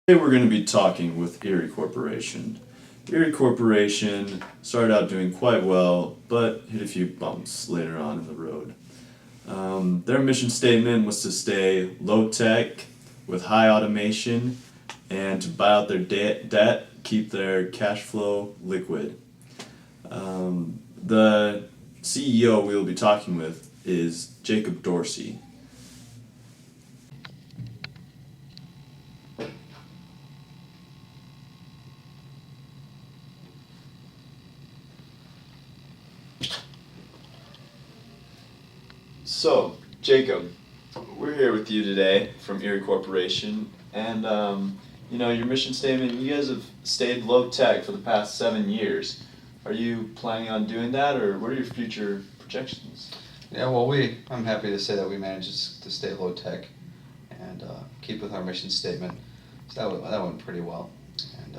Today we're going to be talking with Erie Corporation. Erie Corporation started out doing quite well, but hit a few bumps later on in the road. Their mission statement was to stay low-tech with high automation and to buy out their debt, keep their cash flow liquid. The CEO we will be talking with is Jacob Dorsey. So, Jacob, we're here with you today from Erie Corporation, and your mission statement, you guys have stayed low tech for the past 7 years. Are you planning on doing that, or what are your future projections? Yeah, well, I'm happy to say that we managed to stay low tech and keep with our mission statement. So that went pretty well. And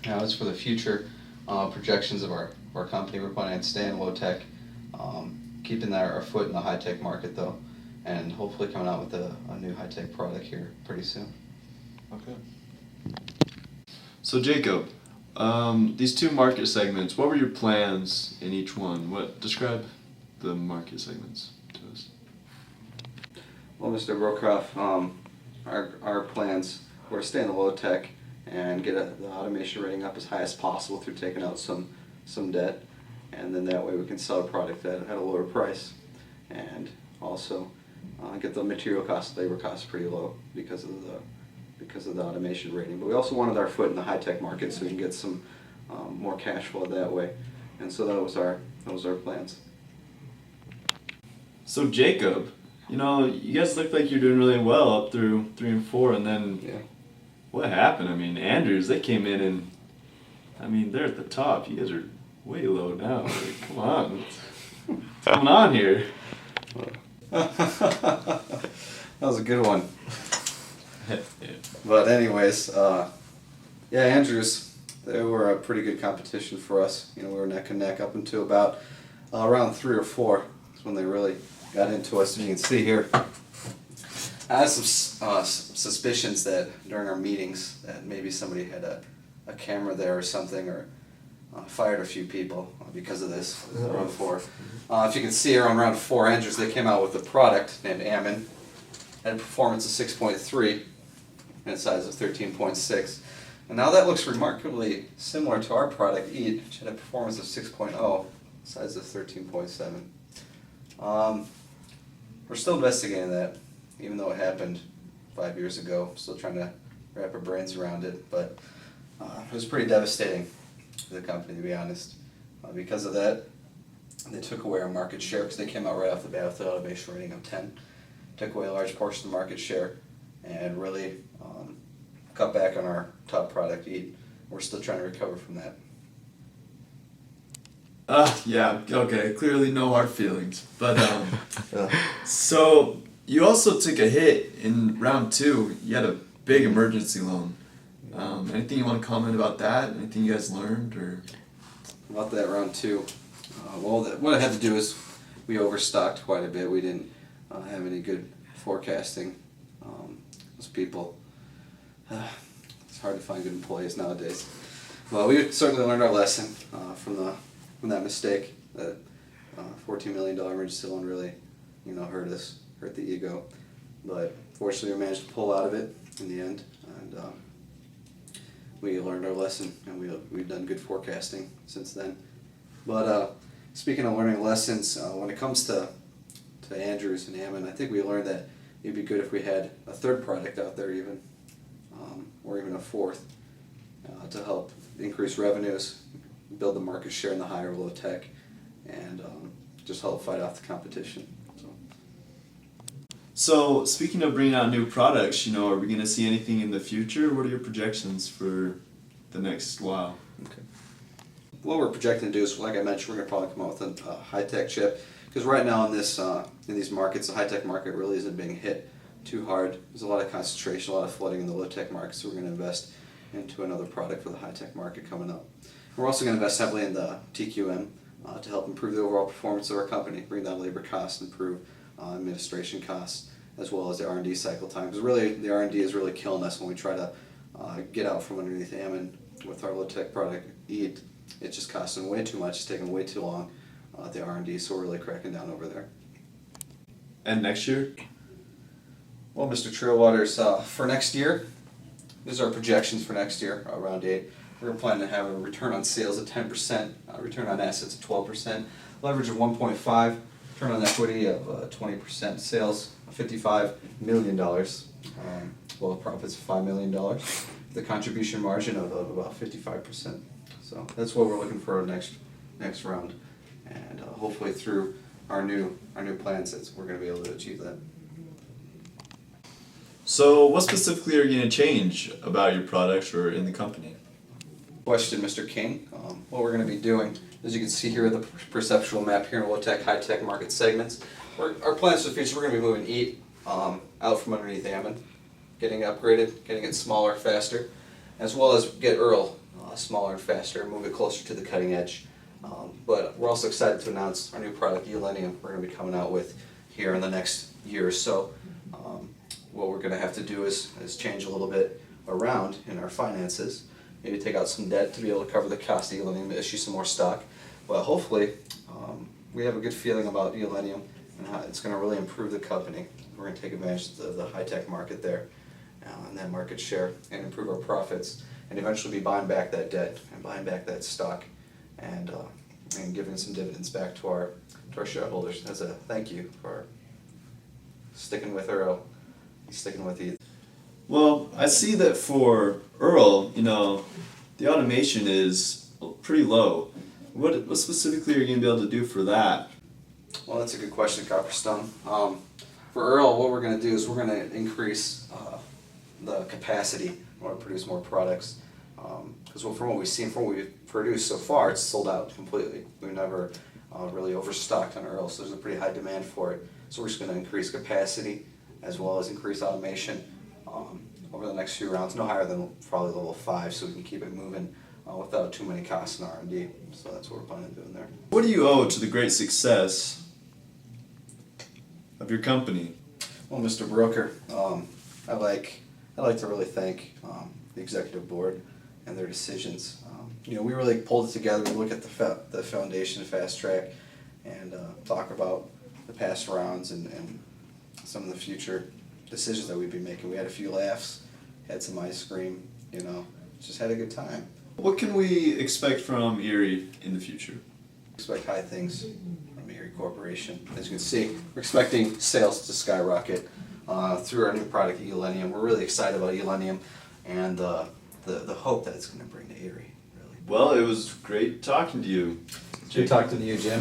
now as for the future projections of our company, we're planning on staying low tech, keeping our foot in the high tech market though, and hopefully coming out with a new high tech product here pretty soon. Okay. So Jacob, these two market segments, what were your plans in each one? Describe the market segments to us. Well, Mr. Brokroff, our plans were to stay in the low tech and get the automation rating up as high as possible through taking out some debt, and then that way we can sell a product at a lower price, and also get the material costs, labor costs pretty low because of the automation rating. But we also wanted our foot in the high tech market so we can get some more cash flow that way, and so that was our plans. So Jacob, you guys look like you're doing really well up through 3 and 4, and then Yeah. what happened? Andrews, they came in and they're at the top. You guys are way low now. Like, come on, what's going on here? That was a good one. Yeah. But anyways, Andrews, they were a pretty good competition for us. We were neck and neck up until about around 3 or 4. That's when they really got into us. And you can see here, I had some suspicions that during our meetings that maybe somebody had a camera there or something, or fired a few people because of this. Round 4. If you can see here on round 4, Andrews, they came out with a product named Ammon. Had a performance of 6.3 and a size of 13.6. And now that looks remarkably similar to our product, EAT, which had a performance of 6.0, size of 13.7. We're still investigating that, even though it happened 5 years ago. Still trying to wrap our brains around it, but it was pretty devastating to the company, to be honest. Because of that, they took away our market share because they came out right off the bat with the automation rating of 10. Took away a large portion of the market share and really cut back on our top product, EAT. We're still trying to recover from that. Yeah, okay, clearly no hard feelings. But, so you also took a hit in round 2. You had a big emergency loan. Anything you want to comment about that? Anything you guys learned, or? About that round 2, what I had to do is we overstocked quite a bit. We didn't have any good forecasting. Those people, it's hard to find good employees nowadays. Well, we certainly learned our lesson from that mistake. That $14 million emergency loan really, hurt the ego. But fortunately, we managed to pull out of it in the end, and we learned our lesson, and we've done good forecasting since then. But speaking of learning lessons, when it comes to Andrews and Ammon, I think we learned that it'd be good if we had a third product out there even, or even a fourth, to help increase revenues, build the market share in the higher low tech, and just help fight off the competition. So, speaking of bringing out new products, are we going to see anything in the future? What are your projections for the next while? Okay. What we're projecting to do is, like I mentioned, we're going to probably come out with a high-tech chip, because right now in these markets, the high-tech market really isn't being hit too hard. There's a lot of concentration, a lot of flooding in the low-tech market, so we're going to invest into another product for the high-tech market coming up. We're also going to invest heavily in the TQM to help improve the overall performance of our company, bring down labor costs, improve administration costs, as well as the R&D cycle time. Because really, the R&D is really killing us when we try to get out from underneath Ammon with our low-tech product EAT. It's just costing way too much. It's taking way too long at the R&D, so we're really cracking down over there. And next year? Well, Mr. Trailwaters, for next year, these are our projections for next year, around 8. We're planning to have a return on sales of 10%, return on assets of 12%, leverage of 1.5, return on equity of 20%, sales of $55 million, well, profits of $5 million, the contribution margin of about 55%. So that's what we're looking for next round, and hopefully through our new plans, we're going to be able to achieve that. So what specifically are you going to change about your products or in the company? Question, Mr. King. What we're going to be doing, as you can see here, the perceptual map here in low-tech, high-tech market segments. Our plans for the future, we're going to be moving EAT out from underneath Ammon, getting it upgraded, getting it smaller, faster, as well as get Earl smaller and faster, move it closer to the cutting edge. But we're also excited to announce our new product, Ulenium, we're going to be coming out with here in the next year or so. What we're going to have to do is change a little bit around in our finances. Maybe take out some debt to be able to cover the cost of Ulenium, issue some more stock. But hopefully, we have a good feeling about Ulenium and how it's going to really improve the company. We're going to take advantage of the high-tech market there and that market share and improve our profits and eventually be buying back that debt and buying back that stock and giving some dividends back to our shareholders as a thank you for sticking with Earl, sticking with you. Well, I see that for Earl, the automation is pretty low. What specifically are you going to be able to do for that? Well, that's a good question, Copperstone. For Earl, what we're going to do is we're going to increase the capacity in order to produce more products. Because from what we've seen, from what we've produced so far, it's sold out completely. We've never really overstocked on Earl, so there's a pretty high demand for it. So we're just going to increase capacity as well as increase automation over the next few rounds, no higher than probably level 5, so we can keep it moving without too many costs in R&D. So that's what we're planning on doing there. What do you owe to the great success of your company? Well, Mr. Broker, I'd like to really thank the executive board and their decisions. We really pulled it together. We look at the foundation, Fast Track, and talk about the past rounds and some of the future decisions that we'd be making. We had a few laughs, had some ice cream, just had a good time. What can we expect from Erie in the future? Expect high things from Erie Corporation. As you can see, we're expecting sales to skyrocket through our new product, Ulenium. We're really excited about Ulenium and the hope that it's going to bring to Erie. Really. Well, it was great talking to you. Good talking to you, Jim.